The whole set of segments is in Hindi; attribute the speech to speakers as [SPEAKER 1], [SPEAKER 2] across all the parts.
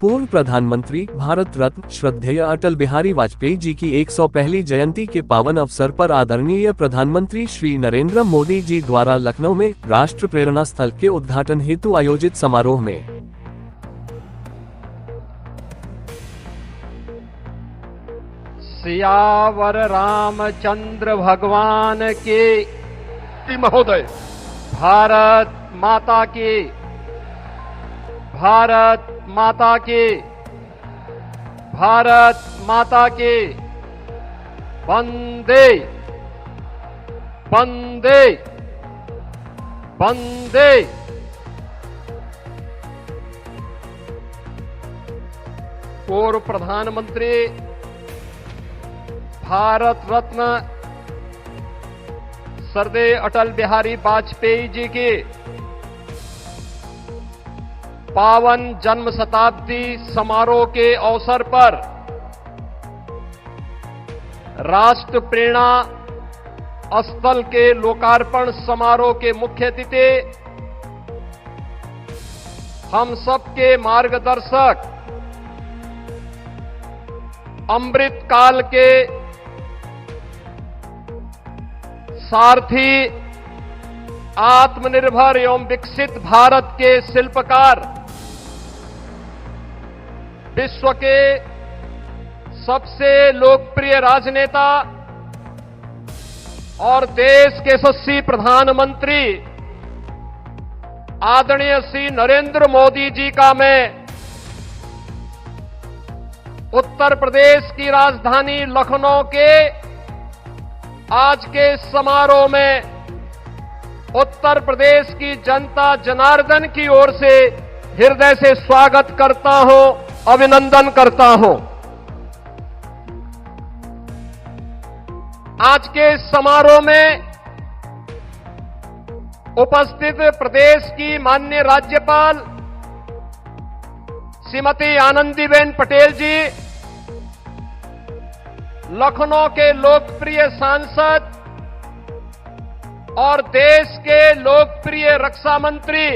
[SPEAKER 1] पूर्व प्रधानमंत्री भारत रत्न श्रद्धेय अटल बिहारी वाजपेयी जी की 101वीं जयंती के पावन अवसर पर आदरणीय प्रधानमंत्री श्री नरेंद्र मोदी जी द्वारा लखनऊ में राष्ट्र प्रेरणा स्थल के उद्घाटन हेतु आयोजित समारोह में
[SPEAKER 2] सियावर रामचंद्र भगवान के महोदय, भारत माता की, भारत माता की, भारत माता की, वंदे वंदे वंदे। पूर्व प्रधानमंत्री भारत रत्न श्रद्धेय अटल बिहारी वाजपेयी जी की पावन जन्म शताब्दी समारोह के अवसर पर राष्ट्र प्रेरणा स्थल के लोकार्पण समारोह के मुख्य अतिथि, हम सबके मार्गदर्शक, अमृत काल के सारथी, आत्मनिर्भर एवं विकसित भारत के शिल्पकार, विश्व के सबसे लोकप्रिय राजनेता और देश के यशस्वी प्रधानमंत्री आदरणीय श्री नरेंद्र मोदी जी का मैं उत्तर प्रदेश की राजधानी लखनऊ के आज के समारोह में उत्तर प्रदेश की जनता जनार्दन की ओर से हृदय से स्वागत करता हूं, अभिनंदन करता हूं। आज के समारोह में उपस्थित प्रदेश की माननीय राज्यपाल श्रीमती आनंदीबेन पटेल जी, लखनऊ के लोकप्रिय सांसद और देश के लोकप्रिय रक्षा मंत्री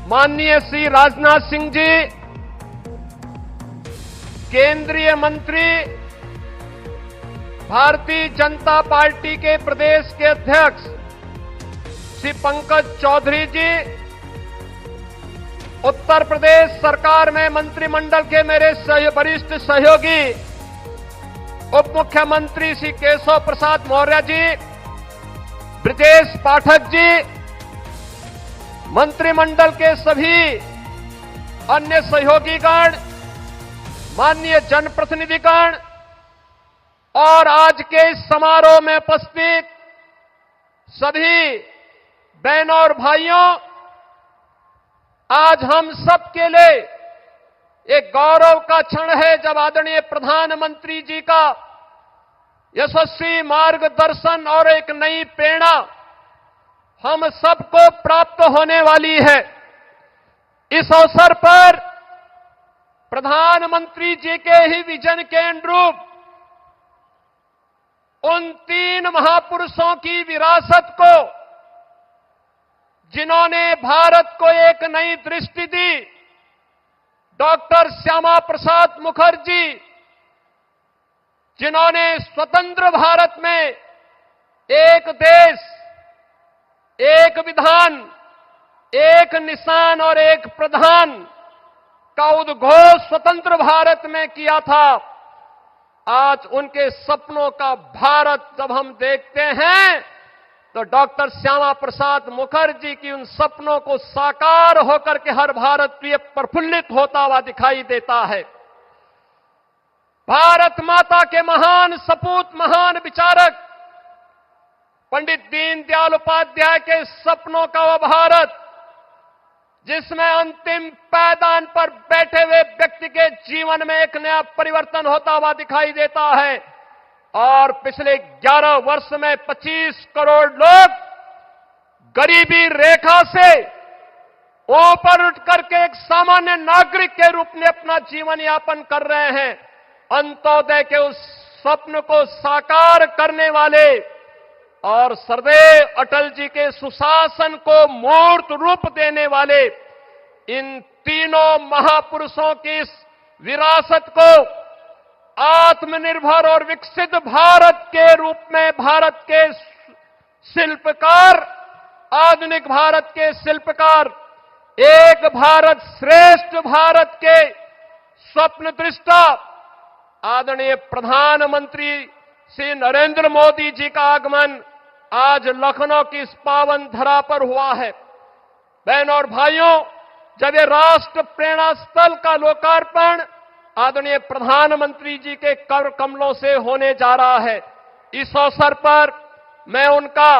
[SPEAKER 2] माननीय श्री राजनाथ सिंह जी, केंद्रीय मंत्री, भारतीय जनता पार्टी के प्रदेश के अध्यक्ष श्री पंकज चौधरी जी, उत्तर प्रदेश सरकार में मंत्रिमंडल के मेरे वरिष्ठ सहयोगी उप मुख्यमंत्री श्री केशव प्रसाद मौर्य जी, ब्रजेश पाठक जी, मंत्रिमंडल के सभी अन्य सहयोगीगण, माननीय जनप्रतिनिधिगण और आज के इस समारोह में उपस्थित सभी बहनों और भाइयों, आज हम सबके लिए एक गौरव का क्षण है जब आदरणीय प्रधानमंत्री जी का यशस्वी मार्गदर्शन और एक नई प्रेरणा हम सबको प्राप्त होने वाली है। इस अवसर पर प्रधानमंत्री जी के ही विजन के अनुरूप उन 3 महापुरुषों की विरासत को, जिन्होंने भारत को एक नई दृष्टि दी, डॉक्टर श्यामा प्रसाद मुखर्जी, जिन्होंने स्वतंत्र भारत में एक देश, एक विधान, एक निशान और एक प्रधान का उद्घोष स्वतंत्र भारत में किया था। आज उनके सपनों का भारत जब हम देखते हैं तो डॉक्टर श्यामा प्रसाद मुखर्जी की उन सपनों को साकार होकर के हर भारतीय प्रफुल्लित होता हुआ दिखाई देता है। भारत माता के महान सपूत, महान विचारक पंडित दीनदयाल उपाध्याय के सपनों का वह भारत जिसमें अंतिम पायदान पर बैठे हुए व्यक्ति के जीवन में एक नया परिवर्तन होता हुआ दिखाई देता है। और पिछले 11 वर्ष में 25 करोड़ लोग गरीबी रेखा से ऊपर उठ करके एक सामान्य नागरिक के रूप में अपना जीवन यापन कर रहे हैं। अंत्योदय के उस स्वप्न को साकार करने वाले और श्रद्धेय अटल जी के सुशासन को मूर्त रूप देने वाले इन तीनों महापुरुषों की इस विरासत को आत्मनिर्भर और विकसित भारत के रूप में भारत के शिल्पकार, आधुनिक भारत के शिल्पकार, एक भारत श्रेष्ठ भारत के स्वप्न दृष्टा आदरणीय प्रधानमंत्री श्री नरेंद्र मोदी जी का आगमन आज लखनऊ की इस पावन धरा पर हुआ है। बहनों और भाइयों, जब ये राष्ट्र प्रेरणा स्थल का लोकार्पण आदरणीय प्रधानमंत्री जी के कर कमलों से होने जा रहा है, इस अवसर पर मैं उनका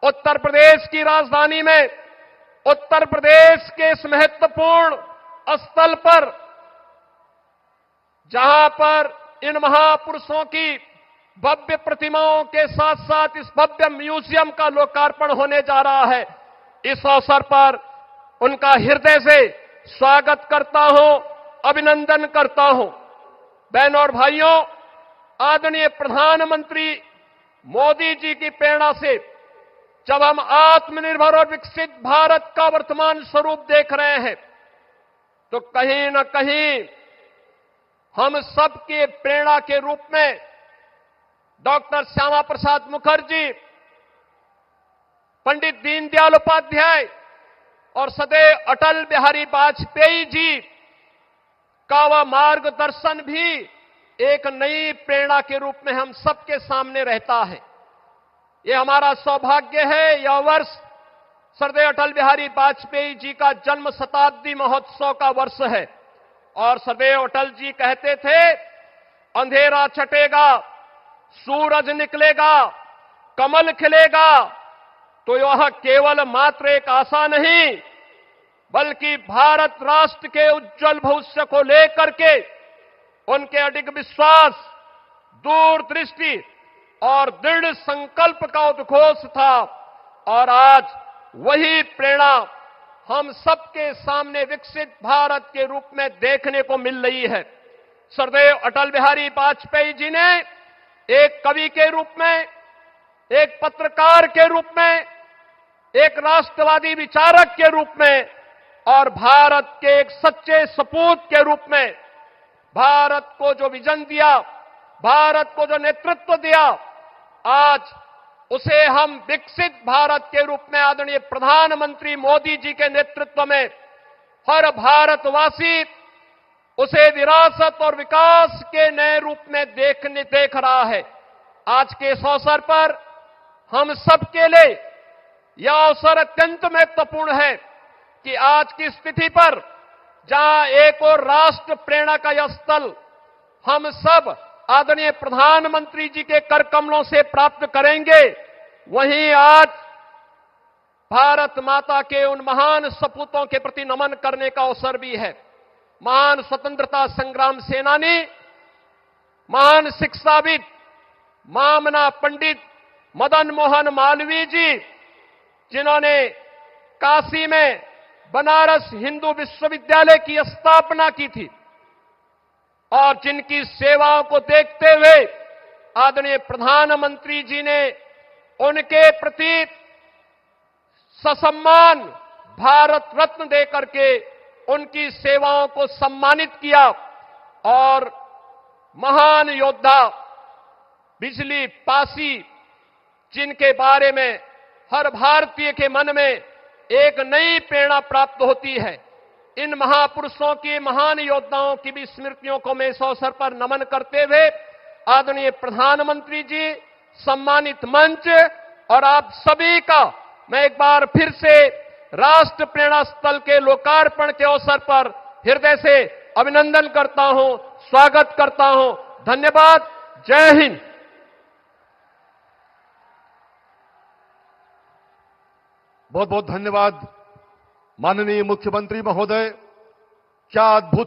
[SPEAKER 2] उत्तर प्रदेश की राजधानी में, उत्तर प्रदेश के इस महत्वपूर्ण स्थल पर जहां पर इन महापुरुषों की भव्य प्रतिमाओं के साथ साथ इस भव्य म्यूजियम का लोकार्पण होने जा रहा है, इस अवसर पर उनका हृदय से स्वागत करता हूं, अभिनंदन करता हूं। बहनों और भाइयों, आदरणीय प्रधानमंत्री मोदी जी की प्रेरणा से जब हम आत्मनिर्भर और विकसित भारत का वर्तमान स्वरूप देख रहे हैं, तो कहीं न कहीं हम सबके प्रेरणा के रूप में डॉक्टर श्यामा प्रसाद मुखर्जी, पंडित दीनदयाल उपाध्याय और सदैव अटल बिहारी वाजपेयी जी का वह मार्गदर्शन भी एक नई प्रेरणा के रूप में हम सबके सामने रहता है। ये हमारा सौभाग्य है, यह वर्ष सरदेव अटल बिहारी वाजपेयी जी का जन्म शताब्दी महोत्सव का वर्ष है और सदैव अटल जी कहते थे, अंधेरा छटेगा, सूरज निकलेगा, कमल खिलेगा, तो यह केवल मात्र एक आशा नहीं, बल्कि भारत राष्ट्र के उज्जवल भविष्य को लेकर के उनके अडिग विश्वास, दूरदृष्टि और दृढ़ संकल्प का उद्घोष था। और आज वही प्रेरणा हम सबके सामने विकसित भारत के रूप में देखने को मिल रही है। सरदेव अटल बिहारी वाजपेयी जी ने एक कवि के रूप में, एक पत्रकार के रूप में, एक राष्ट्रवादी विचारक के रूप में और भारत के एक सच्चे सपूत के रूप में भारत को जो विजन दिया, भारत को जो नेतृत्व दिया, आज उसे हम विकसित भारत के रूप में आदरणीय प्रधानमंत्री मोदी जी के नेतृत्व में हर भारतवासी उसे विरासत और विकास के नए रूप में देख रहा है। आज के इस अवसर पर हम सबके लिए यह अवसर अत्यंत महत्वपूर्ण है कि आज की स्थिति पर जहां एक और राष्ट्र प्रेरणा का यह स्थल हम सब आदरणीय प्रधानमंत्री जी के कर कमलों से प्राप्त करेंगे, वहीं आज भारत माता के उन महान सपूतों के प्रति नमन करने का अवसर भी है। महान स्वतंत्रता संग्राम सेनानी, महान शिक्षाविद, मामना पंडित मदन मोहन मालवीय जी, जिन्होंने काशी में बनारस हिंदू विश्वविद्यालय की स्थापना की थी और जिनकी सेवाओं को देखते हुए आदरणीय प्रधानमंत्री जी ने उनके प्रति ससम्मान भारत रत्न देकर के उनकी सेवाओं को सम्मानित किया। और महान योद्धा बिजली पासी, जिनके बारे में हर भारतीय के मन में एक नई प्रेरणा प्राप्त होती है, इन महापुरुषों की, महान योद्धाओं की भी स्मृतियों को मैं इस अवसर पर नमन करते हुए आदरणीय प्रधानमंत्री जी, सम्मानित मंच और आप सभी का मैं एक बार फिर से राष्ट्र प्रेरणा स्थल के लोकार्पण के अवसर पर हृदय से अभिनंदन करता हूं, स्वागत करता हूं। धन्यवाद। जय हिंद।
[SPEAKER 3] बहुत बहुत धन्यवाद माननीय मुख्यमंत्री महोदय। क्या अद्भुत